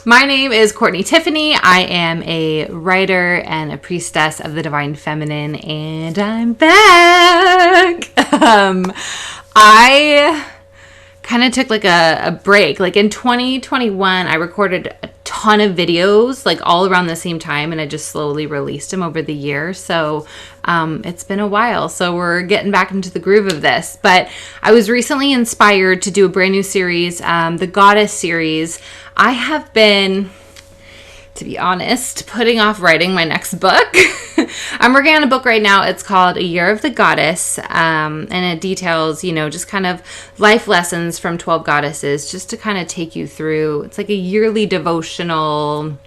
My name is Courtney Tiffany. I am a writer and a priestess of the divine feminine, and I'm back. I kind of took like a break. Like in 2021, I recorded a ton of videos like all around the same time, and I just slowly released them over the year. So it's been a while. So we're getting back into the groove of this. But I was recently inspired to do a brand new series, the Goddess series. I have been, to be honest, putting off writing my next book. I'm working on a book right now. It's called A Year of the Goddess, and it details, just kind of life lessons from 12 goddesses, just to kind of take you through. It's like a yearly devotional.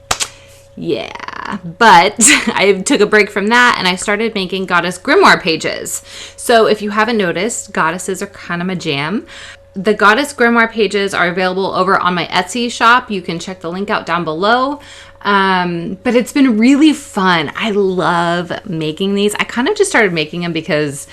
Yeah, but I took a break from that and I started making goddess grimoire pages. So if you haven't noticed, goddesses are kind of my jam. The Goddess Grimoire pages are available over on my Etsy shop. You can check the link out down below. But it's been really fun. I love making these. I kind of just started making them because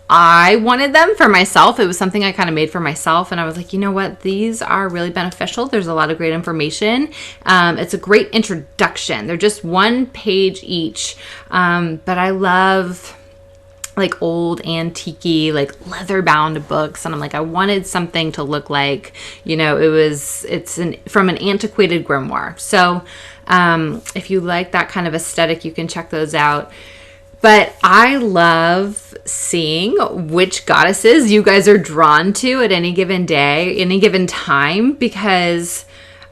I wanted them for myself. It was something I kind of made for myself. And I was like, you know what? These are really beneficial. There's a lot of great information. It's a great introduction. They're just one page each. But I love like old antique like leather bound books, and I'm like, I wanted something to look like, it's from an antiquated grimoire. So if you like that kind of aesthetic, you can check those out. But I love seeing which goddesses you guys are drawn to at any given day, any given time, because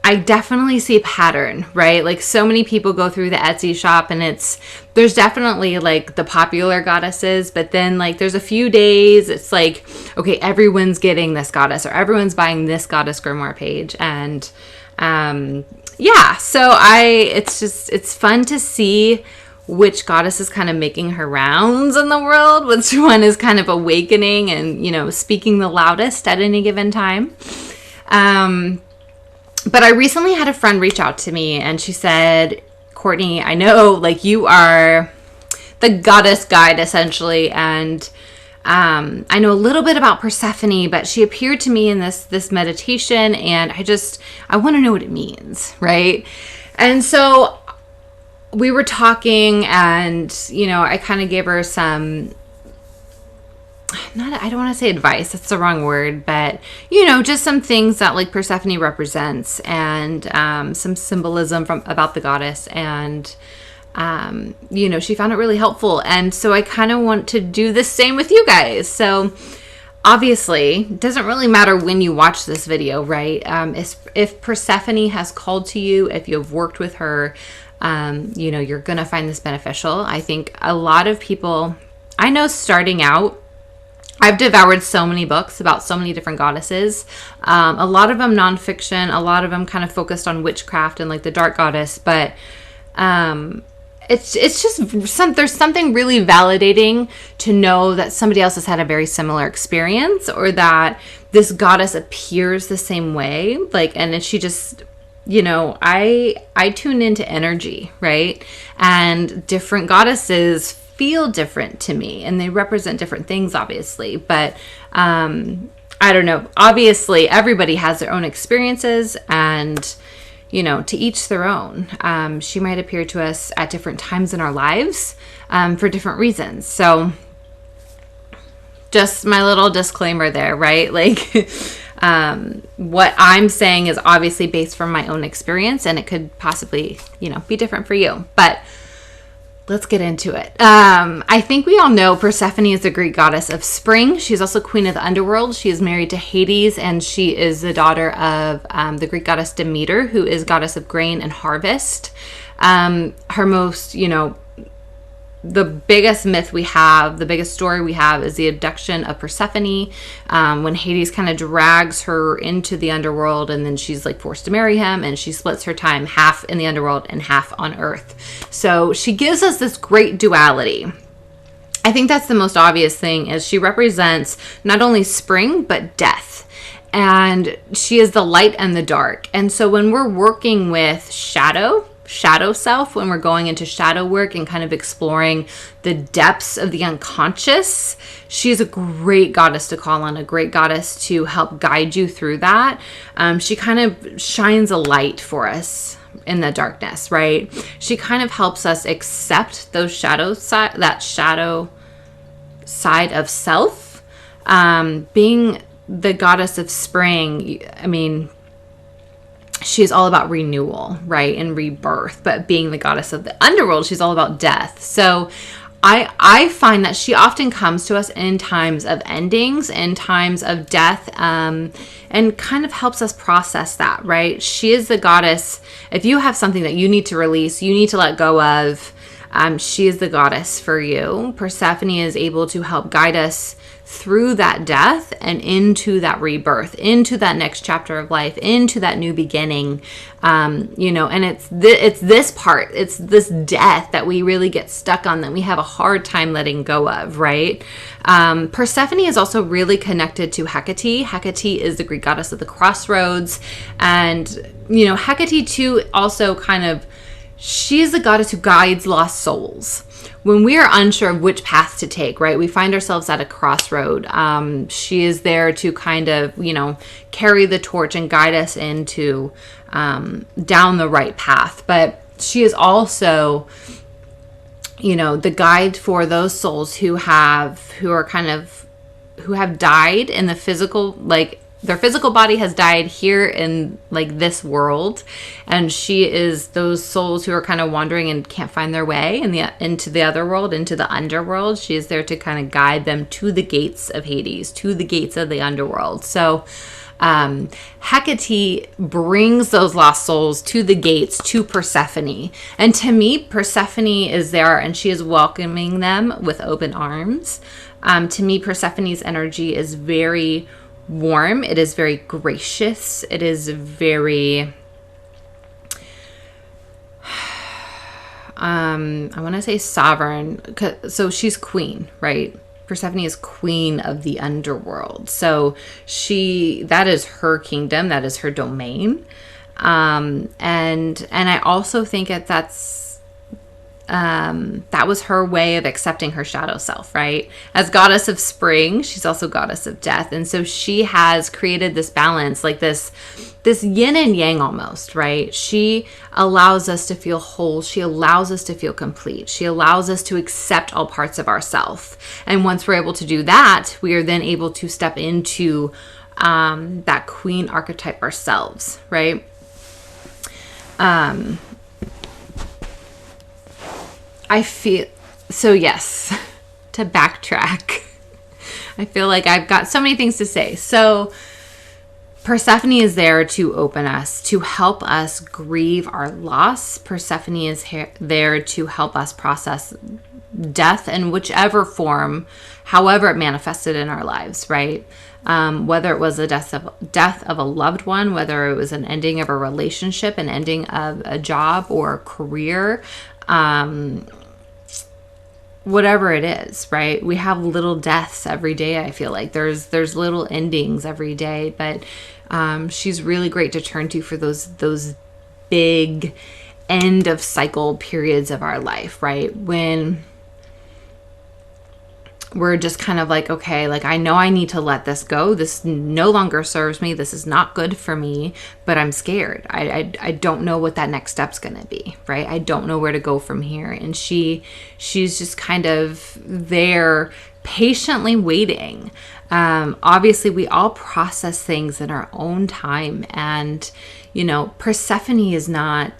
I definitely see a pattern, right? Like so many people go through the Etsy shop and there's definitely like the popular goddesses, but then like there's a few days it's like, okay, everyone's getting this goddess or everyone's buying this goddess grimoire page. And so it's fun to see which goddess is kind of making her rounds in the world, which one is kind of awakening and, speaking the loudest at any given time. But I recently had a friend reach out to me and she said, Courtney, I know like you are the goddess guide essentially. And I know a little bit about Persephone, but she appeared to me in this meditation and I want to know what it means. Right. And so we were talking and, I kind of gave her some, I don't want to say advice, that's the wrong word, but, just some things that like Persephone represents and some symbolism about the goddess. And, she found it really helpful. And so I kind of want to do the same with you guys. So obviously, it doesn't really matter when you watch this video, right? If Persephone has called to you, if you've worked with her, you're going to find this beneficial. I think a lot of people, I know starting out, I've devoured so many books about so many different goddesses. A lot of them nonfiction, a lot of them kind of focused on witchcraft and like the dark goddess. But it's just there's something really validating to know that somebody else has had a very similar experience, or that this goddess appears the same way. Like, and she just, I tune into energy, right? And different goddesses feel different to me and they represent different things, obviously. But I don't know. Obviously, everybody has their own experiences and, to each their own. She might appear to us at different times in our lives for different reasons. So just my little disclaimer there, right? Like what I'm saying is obviously based from my own experience and it could possibly, be different for you. But let's get into it. I think we all know Persephone is the Greek goddess of spring. She's also queen of the underworld. She is married to Hades, and she is the daughter of the Greek goddess Demeter, who is goddess of grain and harvest. Her most, the biggest myth we have, the biggest story we have is the abduction of Persephone, when Hades kind of drags her into the underworld and then she's like forced to marry him and she splits her time half in the underworld and half on earth. So she gives us this great duality. I think that's the most obvious thing, is she represents not only spring but death. And she is the light and the dark. And so when we're working with shadow, shadow self, when we're going into shadow work and kind of exploring the depths of the unconscious. She's a great goddess to call on, a great goddess to help guide you through that. She kind of shines a light for us in the darkness, right? She kind of helps us accept those that shadow side of self. Being the goddess of spring, I mean, she's all about renewal, right? And rebirth. But being the goddess of the underworld, she's all about death. So I find that she often comes to us in times of endings, in times of death, and kind of helps us process that, right? She is the goddess. If you have something that you need to release, you need to let go of, she is the goddess for you. Persephone is able to help guide us through that death and into that rebirth, into that next chapter of life, into that new beginning. And it's this part, it's this death that we really get stuck on, that we have a hard time letting go of, right? Persephone is also really connected to Hecate. Hecate is the Greek goddess of the crossroads. And, Hecate too also kind of, she's the goddess who guides lost souls. When we are unsure of which path to take, right? We find ourselves at a crossroad. She is there to kind of, carry the torch and guide us into down the right path. But she is also, the guide for those souls who have died in the physical, like their physical body has died here in like this world, and she is those souls who are kind of wandering and can't find their way into the other world, into the underworld. She is there to kind of guide them to the gates of Hades, to the gates of the underworld. So Hecate brings those lost souls to the gates, to Persephone. And to me, Persephone is there and she is welcoming them with open arms. To me, Persephone's energy is very warm. It is very gracious. It is very, I want to say sovereign. So she's queen, right? Persephone is queen of the underworld. So that is her kingdom. That is her domain. And I also think that was her way of accepting her shadow self, right? As goddess of spring, she's also goddess of death. And so she has created this balance, like this yin and yang almost, right? She allows us to feel whole. She allows us to feel complete. She allows us to accept all parts of ourself. And once we're able to do that, we are then able to step into that queen archetype ourselves, right? I feel, so yes, to backtrack, I feel like I've got so many things to say. So Persephone is there to open us, to help us grieve our loss. Persephone is there to help us process death in whichever form, however it manifested in our lives, right? Whether it was a death of a loved one, whether it was an ending of a relationship, an ending of a job or a career, whatever it is, right? We have little deaths every day. I feel like there's little endings every day, but she's really great to turn to for those big end of cycle periods of our life, right? When we're just kind of like, okay, like I know I need to let this go. This no longer serves me. This is not good for me, but I'm scared. I don't know what that next step's going to be, right? I don't know where to go from here. And she's just kind of there patiently waiting. Obviously we all process things in our own time, and, Persephone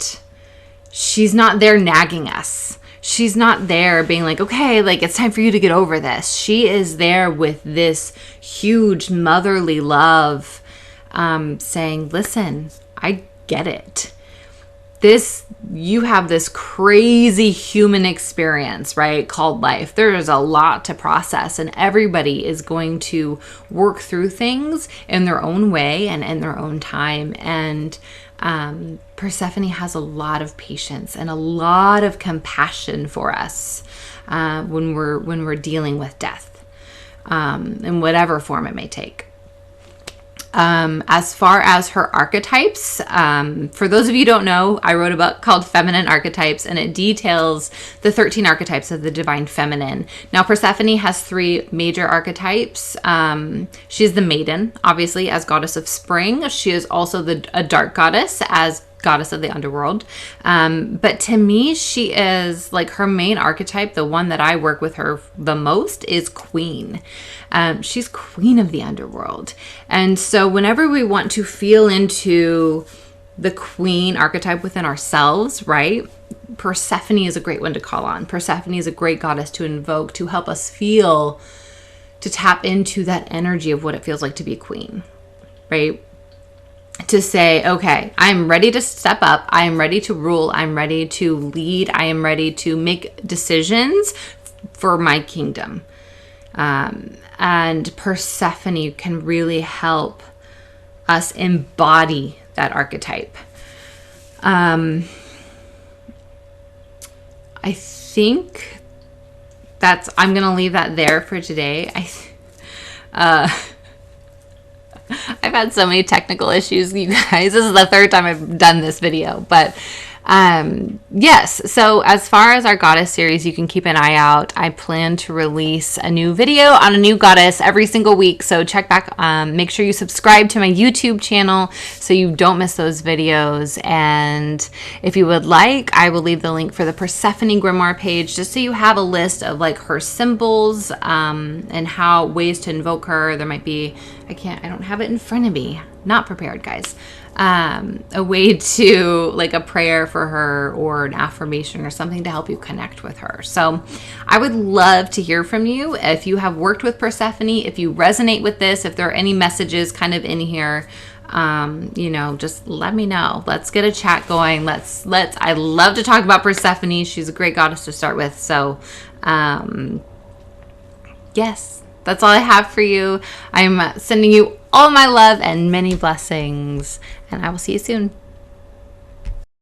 she's not there nagging us. She's not there being like, okay, like it's time for you to get over this. She is there with this huge motherly love, saying, listen, I get it. You have this crazy human experience, right? Called life. There's a lot to process, and everybody is going to work through things in their own way and in their own time. And, Persephone has a lot of patience and a lot of compassion for us when we're dealing with death, in whatever form it may take. As far as her archetypes, for those of you who don't know, I wrote a book called Feminine Archetypes, and it details the 13 archetypes of the divine feminine. Now, Persephone has 3 major archetypes. She's the maiden, obviously, as goddess of spring. She is also a dark goddess, as goddess of the underworld. But to me, she is like her main archetype. The one that I work with her the most is queen. She's queen of the underworld. And so whenever we want to feel into the queen archetype within ourselves, right? Persephone is a great one to call on. Persephone is a great goddess to invoke, to help us feel, to tap into that energy of what it feels like to be queen, right? To say, okay, I'm ready to step up. I am ready to rule. I'm ready to lead. I am ready to make decisions for my kingdom. And Persephone can really help us embody that archetype. I think I'm going to leave that there for today. I've had so many technical issues, you guys. This is the 3rd time I've done this video, but yes. So as far as our goddess series, you can keep an eye out. I plan to release a new video on a new goddess every single week. So check back. Make sure you subscribe to my YouTube channel so you don't miss those videos. And if you would like, I will leave the link for the Persephone Grimoire page, just so you have a list of like her symbols and how ways to invoke her. There might be, I don't have it in front of me. Not prepared, guys. A way to, like, a prayer for her or an affirmation or something to help you connect with her. So I would love to hear from you if you have worked with Persephone, if you resonate with this, if there are any messages kind of in here, just let me know. Let's get a chat going. I love to talk about Persephone. She's a great goddess to start with. So, yes, that's all I have for you. I'm sending you all my love and many blessings, and I will see you soon.